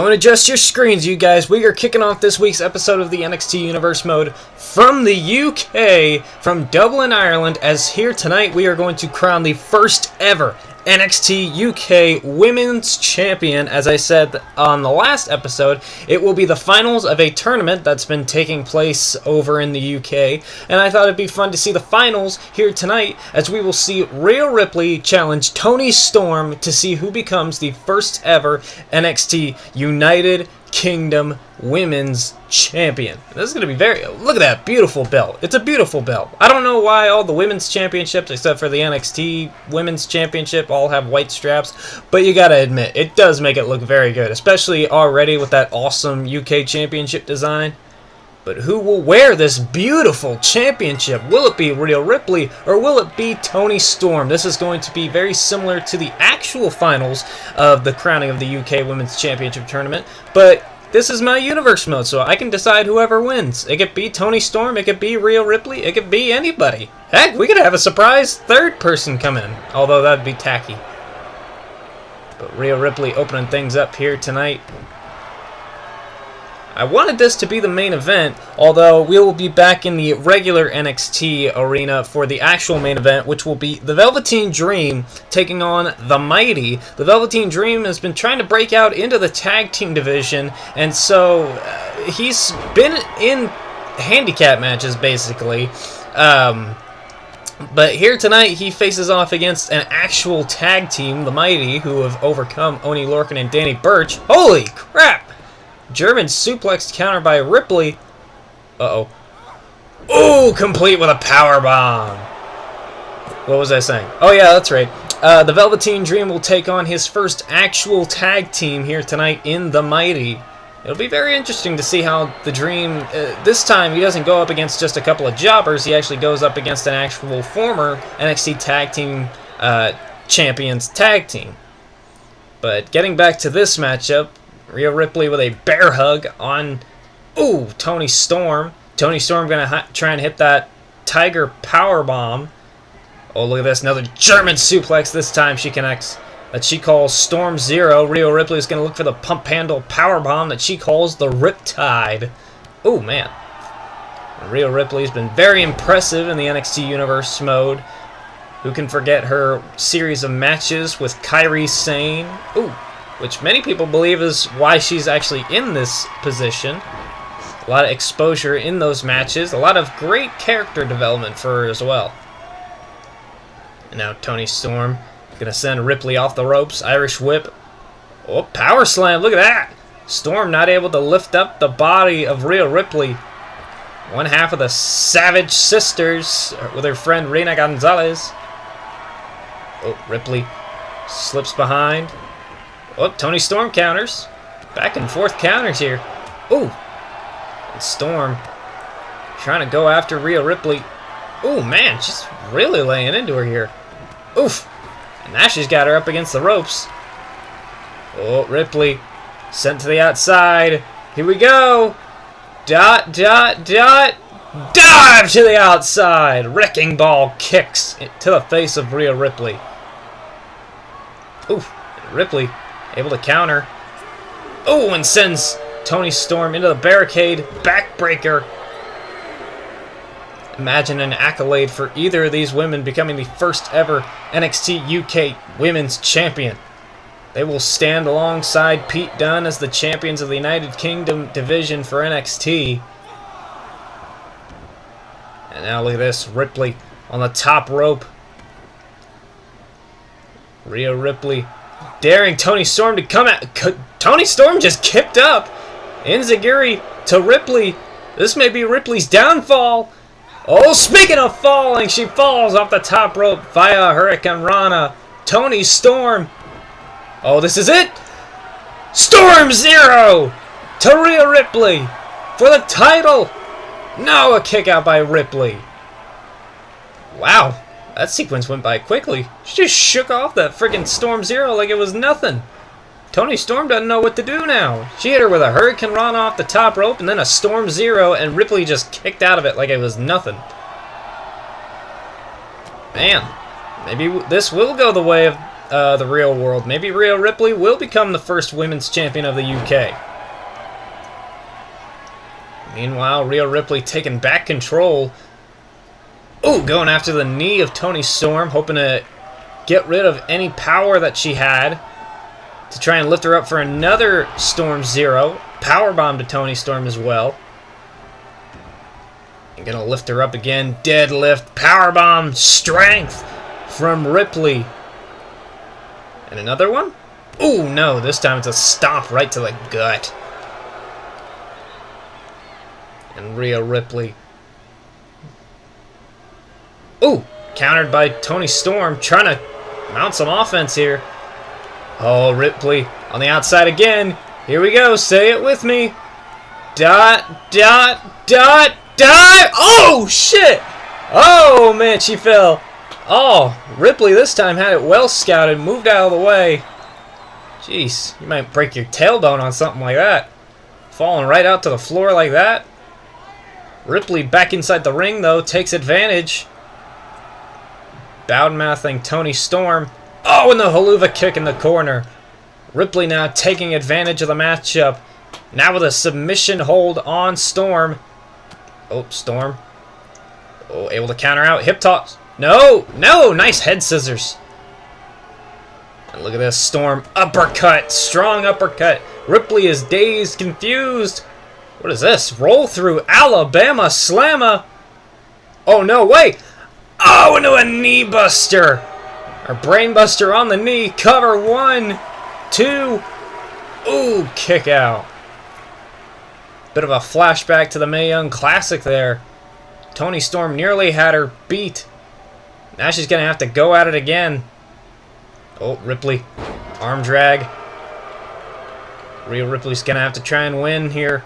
Don't adjust your screens, you guys. We are kicking off this week's episode of the NXT Universe Mode from the UK, from Dublin, Ireland, as here tonight we are going to crown the first ever NXT UK Women's Champion. As I said on the last episode, it will be the finals of a tournament that's been taking place over in the UK, and I thought it'd be fun to see the finals here tonight, as we will see Rhea Ripley challenge Toni Storm to see who becomes the first ever NXT United Kingdom Women's Champion. This is going to be look at that beautiful belt. It's a beautiful belt. I don't know why all the women's championships, except for the NXT Women's Championship, all have white straps, but you gotta admit, it does make it look very good, especially already with that awesome UK Championship design. But who will wear this beautiful championship? Will it be Rhea Ripley or will it be Toni Storm? This is going to be very similar to the actual finals of the crowning of the UK Women's Championship tournament, but this is my universe mode, so I can decide whoever wins. It could be Toni Storm, it could be Rhea Ripley, it could be anybody. Heck, we could have a surprise third person come in, although that'd be tacky. But Rhea Ripley opening things up here tonight. I wanted this to be the main event, although we will be back in the regular NXT arena for the actual main event, which will be the Velveteen Dream taking on the Mighty. The Velveteen Dream has been trying to break out into the tag team division, and so he's been in handicap matches, basically. But here tonight, he faces off against an actual tag team, the Mighty, who have overcome Oni Lorcan and Danny Burch. Holy crap! German suplex counter by Ripley. Uh-oh. Ooh, complete with a power bomb. What was I saying? Oh yeah, that's right. The Velveteen Dream will take on his first actual tag team here tonight in the Mighty. It'll be very interesting to see how the Dream, this time he doesn't go up against just a couple of jobbers, he actually goes up against an actual former NXT Tag Team Champions tag team. But getting back to this matchup, Rhea Ripley with a bear hug on, Toni Storm. Toni Storm going to try and hit that Tiger power bomb. Oh, look at this. Another German suplex. This time she connects that she calls Storm Zero. Rhea Ripley is going to look for the pump handle power bomb that she calls the Riptide. Oh, man. Rhea Ripley has been very impressive in the NXT Universe mode. Who can forget her series of matches with Kairi Sane? Which many people believe is why she's actually in this position. A lot of exposure in those matches. A lot of great character development for her as well. And now Toni Storm going to send Ripley off the ropes. Irish whip. Oh, power slam. Look at that. Storm not able to lift up the body of Rhea Ripley. One half of the Savage Sisters with her friend Reina Gonzalez. Oh, Ripley slips behind. Oh, Toni Storm counters. Back and forth counters here. And Storm trying to go after Rhea Ripley. Man, she's really laying into her here. And now she's got her up against the ropes. Ripley sent to the outside. Here we go. Dive to the outside. Wrecking ball kicks to the face of Rhea Ripley. Ripley able to counter. And sends Toni Storm into the barricade. Backbreaker. Imagine an accolade for either of these women becoming the first ever NXT UK Women's Champion. They will stand alongside Pete Dunne as the champions of the United Kingdom division for NXT. And now look at this. Ripley on the top rope. Rhea Ripley daring Toni Storm to come out. Toni Storm just kicked up. Enziguri to Ripley. This may be Ripley's downfall. Speaking of falling, she falls off the top rope via Hurricane Rana. Toni Storm. This is it. Storm Zero to Rhea Ripley for the title. No, a kick out by Ripley. Wow. That sequence went by quickly. She just shook off that friggin' Storm Zero like it was nothing. Toni Storm doesn't know what to do now. She hit her with a Hurricane Rana off the top rope and then a Storm Zero, and Ripley just kicked out of it like it was nothing. Man, maybe this will go the way of the real world. Maybe Rhea Ripley will become the first women's champion of the UK. Meanwhile, Rhea Ripley taking back control. Ooh, going after the knee of Toni Storm, hoping to get rid of any power that she had to try and lift her up for another Storm Zero. Powerbomb to Toni Storm as well. And gonna lift her up again. Deadlift, powerbomb, strength from Ripley. And another one? Ooh, no, this time it's a stomp right to the gut. And Rhea Ripley. Ooh, countered by Toni Storm, trying to mount some offense here. Oh, Ripley on the outside again. Here we go, say it with me. Dot, dot, dot, dot. Oh, shit. Oh, man, she fell. Oh, Ripley this time had it well scouted, moved out of the way. Jeez, you might break your tailbone on something like that. Falling right out to the floor like that. Ripley back inside the ring, though, takes advantage. Bowed-mouthing Toni Storm. Oh, and the haluva kick in the corner. Ripley now taking advantage of the matchup. Now with a submission hold on Storm. Oh, Storm. Oh, able to counter out. Hip toss. No, no, nice head scissors. And look at this, Storm uppercut. Strong uppercut. Ripley is dazed, confused. What is this? Roll through Alabama Slammer. Oh, no, wait. Oh, into a knee buster. Or brain buster on the knee. Cover 1, 2. Ooh, kick out. Bit of a flashback to the Mae Young Classic there. Toni Storm nearly had her beat. Now she's going to have to go at it again. Oh, Ripley. Arm drag. Rhea Ripley's going to have to try and win here.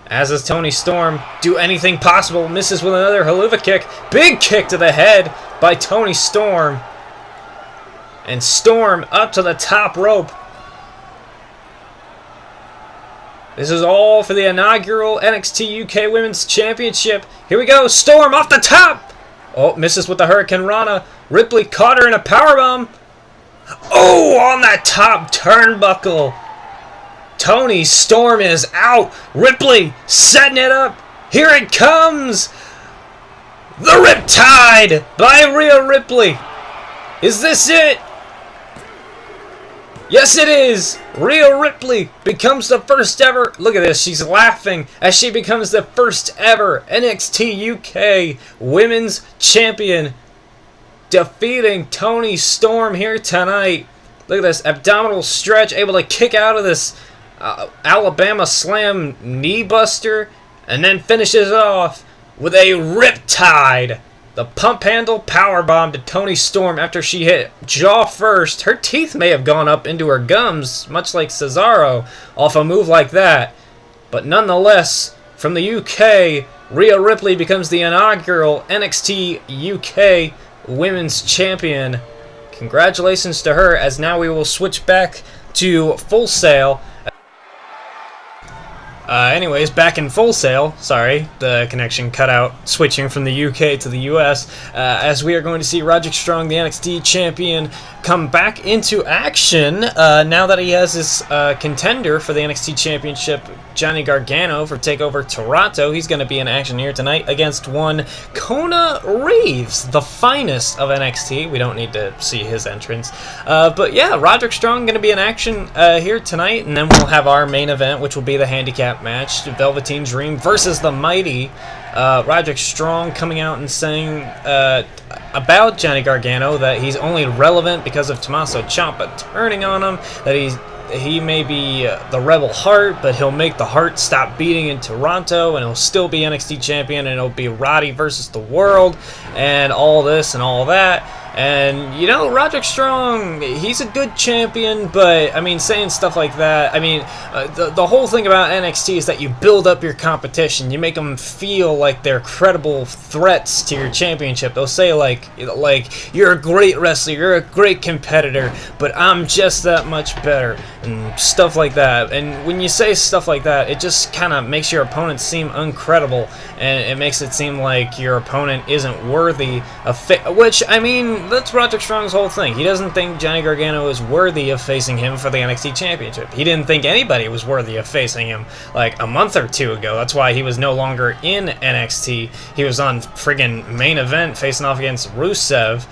As is Toni Storm. Do anything possible. Misses with another haluva kick. Big kick to the head by Toni Storm. And Storm up to the top rope. This is all for the inaugural NXT UK Women's Championship. Here we go. Storm off the top. Oh, misses with the Hurricane Rana. Ripley caught her in a powerbomb. Oh, on that top turnbuckle. Toni Storm is out. Ripley setting it up. Here it comes. The Riptide by Rhea Ripley. Is this it? Yes, it is. Rhea Ripley becomes the first ever. Look at this. She's laughing as she becomes the first ever NXT UK Women's Champion, defeating Toni Storm here tonight. Look at this abdominal stretch, able to kick out of this Alabama Slam knee buster, and then finishes it off with a Riptide. The pump handle powerbomb to Toni Storm after she hit jaw first. Her teeth may have gone up into her gums, much like Cesaro, off a move like that. But nonetheless, from the UK, Rhea Ripley becomes the inaugural NXT UK Women's Champion. Congratulations to her, as now we will switch back to Full Sail. Anyways, back in Full Sail, sorry, the connection cut out, switching from the UK to the US, as we are going to see Roderick Strong, the NXT champion, come back into action, now that he has his contender for the NXT championship, Johnny Gargano, for TakeOver Toronto. He's going to be in action here tonight against one Kona Reeves, the finest of NXT. We don't need to see his entrance. But yeah, Roderick Strong going to be in action here tonight, and then we'll have our main event, which will be the handicap match, Velveteen Dream versus the Mighty. Roderick Strong coming out and saying about Johnny Gargano that he's only relevant because of Tommaso Ciampa turning on him, that he may be the Rebel Heart, but he'll make the heart stop beating in Toronto, and he'll still be NXT champion, and it'll be Roddy versus the world, and all this and all that. And, you know, Roderick Strong, he's a good champion, but, I mean, saying stuff like that, I mean, the whole thing about NXT is that you build up your competition. You make them feel like they're credible threats to your championship. They'll say, like, you're a great wrestler, you're a great competitor, but I'm just that much better, and stuff like that. And when you say stuff like that, it just kind of makes your opponent seem uncredible, and it makes it seem like your opponent isn't worthy of which, I mean, mean, that's Roderick Strong's whole thing. He doesn't think Johnny Gargano is worthy of facing him for the NXT Championship. He didn't think anybody was worthy of facing him like a month or two ago. That's why he was no longer in NXT. He was on friggin' Main Event facing off against Rusev.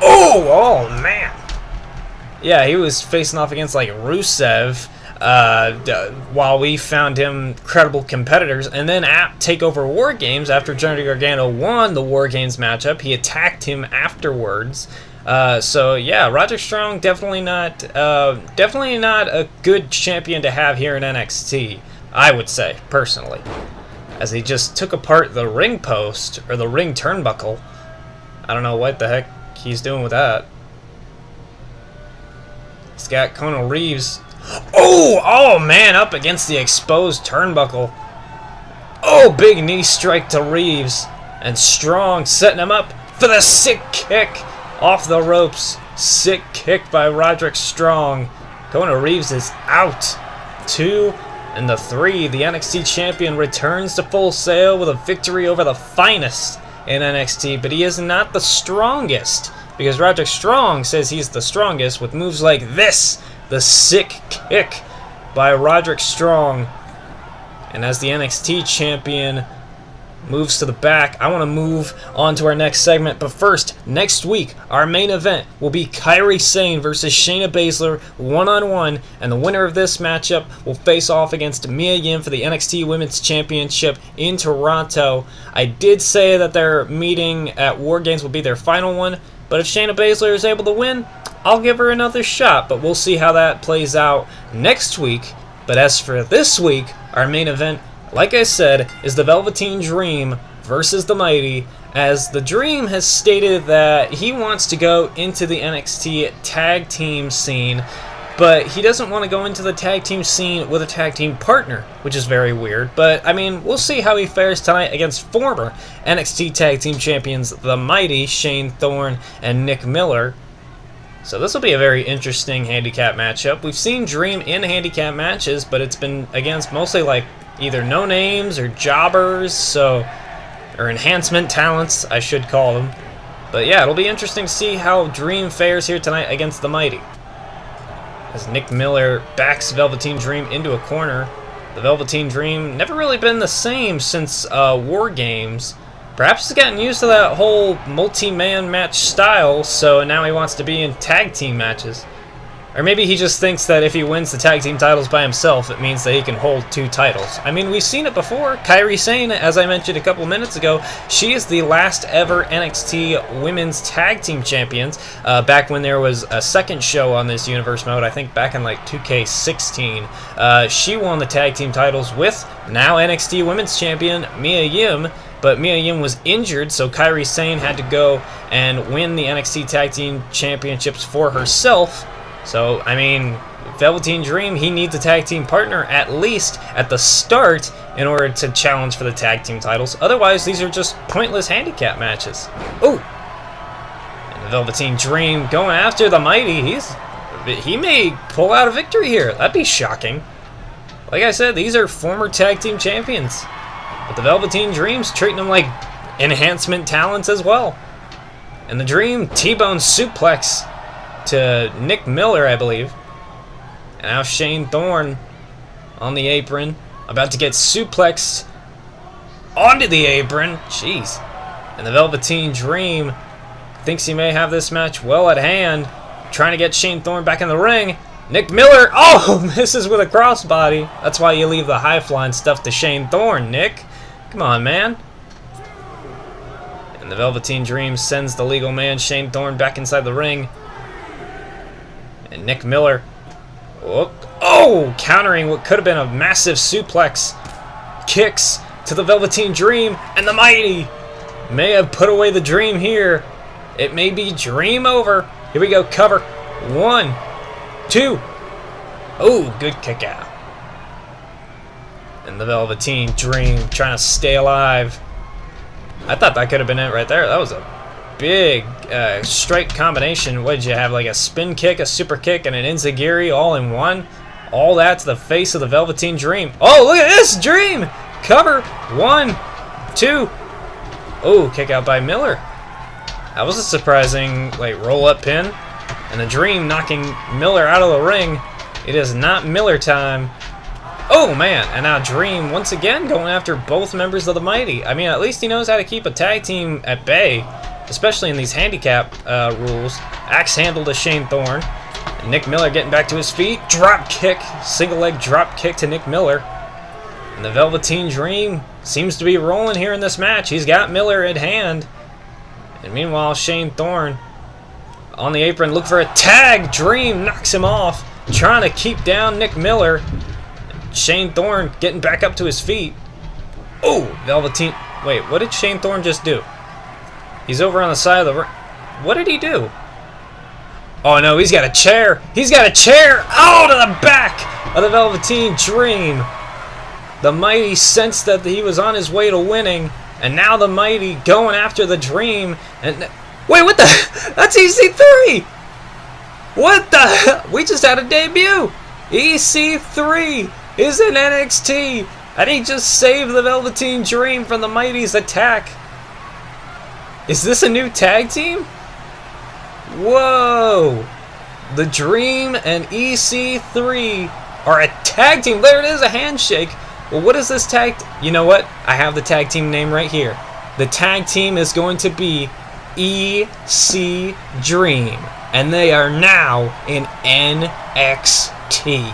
Oh, man. Yeah, he was facing off against like Rusev while we found him credible competitors. And then at TakeOver War Games, after Johnny Gargano won the War Games matchup, he attacked him afterwards. So yeah, Roderick Strong definitely not a good champion to have here in NXT, I would say, personally. As he just took apart the ring post, or the ring turnbuckle. I don't know what the heck he's doing with that. He's got Kona Reeves. Oh man, up against the exposed turnbuckle. Oh, big knee strike to Reeves. And Strong setting him up for the sick kick off the ropes. Sick kick by Roderick Strong. Kona Reeves is out. 2 and the 3. The NXT champion returns to Full Sail with a victory over the finest in NXT, but he is not the strongest, because Roderick Strong says he's the strongest with moves like this, the sick kick by Roderick Strong. And as the NXT champion moves to the back, I want to move on to our next segment. But first, next week, our main event will be Kairi Sane versus Shayna Baszler one-on-one, and the winner of this matchup will face off against Mia Yim for the NXT Women's Championship in Toronto. I did say that their meeting at War Games will be their final one, but if Shayna Baszler is able to win, I'll give her another shot, but we'll see how that plays out next week. But as for this week, our main event, like I said, is the Velveteen Dream versus the Mighty, as the Dream has stated that he wants to go into the NXT tag team scene, but he doesn't want to go into the tag team scene with a tag team partner, which is very weird. But, I mean, we'll see how he fares tonight against former NXT tag team champions, the Mighty, Shane Thorne and Nick Miller. So this will be a very interesting handicap matchup. We've seen Dream in handicap matches, but it's been against mostly like either no names or jobbers, or enhancement talents, I should call them. But yeah, it'll be interesting to see how Dream fares here tonight against the Mighty. As Nick Miller backs Velveteen Dream into a corner. The Velveteen Dream never really been the same since War Games. Perhaps he's gotten used to that whole multi-man match style, so now he wants to be in tag team matches. Or maybe he just thinks that if he wins the tag team titles by himself, it means that he can hold 2 titles. I mean, we've seen it before. Kairi Sane, as I mentioned a couple minutes ago, she is the last ever NXT Women's Tag Team Champions. Back when there was a second show on this universe mode, I think back in like 2K19, she won the tag team titles with now NXT Women's Champion Mia Yim. But Mia Yim was injured, so Kairi Sane had to go and win the NXT Tag Team Championships for herself. So, I mean, Velveteen Dream, he needs a tag team partner at least at the start in order to challenge for the tag team titles. Otherwise, these are just pointless handicap matches. Ooh! And the Velveteen Dream going after the Mighty. He may pull out a victory here. That'd be shocking. Like I said, these are former tag team champions. But the Velveteen Dream's treating them like enhancement talents as well. And the Dream T-bone suplex to Nick Miller, I believe. And now Shane Thorne on the apron, about to get suplexed onto the apron. Jeez. And the Velveteen Dream thinks he may have this match well at hand, trying to get Shane Thorne back in the ring. Nick Miller, oh, misses with a crossbody. That's why you leave the high flying stuff to Shane Thorne, Nick. Come on, man. And the Velveteen Dream sends the legal man Shane Thorne back inside the ring. And Nick Miller, countering what could have been a massive suplex, kicks to the Velveteen Dream, and the Mighty may have put away the Dream here. It may be Dream over. Here we go, cover. 1, 2. Oh, good kick out. And the Velveteen Dream trying to stay alive. I thought that could have been it right there. That was a big strike combination. What did you have? Like a spin kick, a super kick, and an enziguri all in one? All that to the face of the Velveteen Dream. Oh, look at this Dream! Cover. 1, 2. Oh, kick out by Miller. That was a surprising, like, roll-up pin. And the Dream knocking Miller out of the ring. It is not Miller time. Oh, man. And now Dream, once again, going after both members of the Mighty. I mean, at least he knows how to keep a tag team at bay, especially in these handicap rules. Axe handle to Shane Thorne. And Nick Miller getting back to his feet. Drop kick. Single leg drop kick to Nick Miller. And the Velveteen Dream seems to be rolling here in this match. He's got Miller at hand. And meanwhile, Shane Thorne on the apron, look for a tag. Dream knocks him off, trying to keep down Nick Miller. Shane Thorne getting back up to his feet. Oh, Velveteen. Wait, what did Shane Thorne just do? He's over on the side of the ring. What did he do? Oh no, he's got a chair. He's got a chair. Oh, to the back of the Velveteen Dream. The Mighty sensed that he was on his way to winning, and now the Mighty going after the Dream. And wait, what the? That's EC3. What the? We just had a debut. EC3 is in NXT, and he just saved the Velveteen Dream from the Mighty's attack. Is this a new tag team? Whoa! The Dream and EC3 are a tag team. There it is, a handshake. Well, what is this tag? You know what? I have the tag team name right here. The tag team is going to be EC Dream, and they are now in NXT.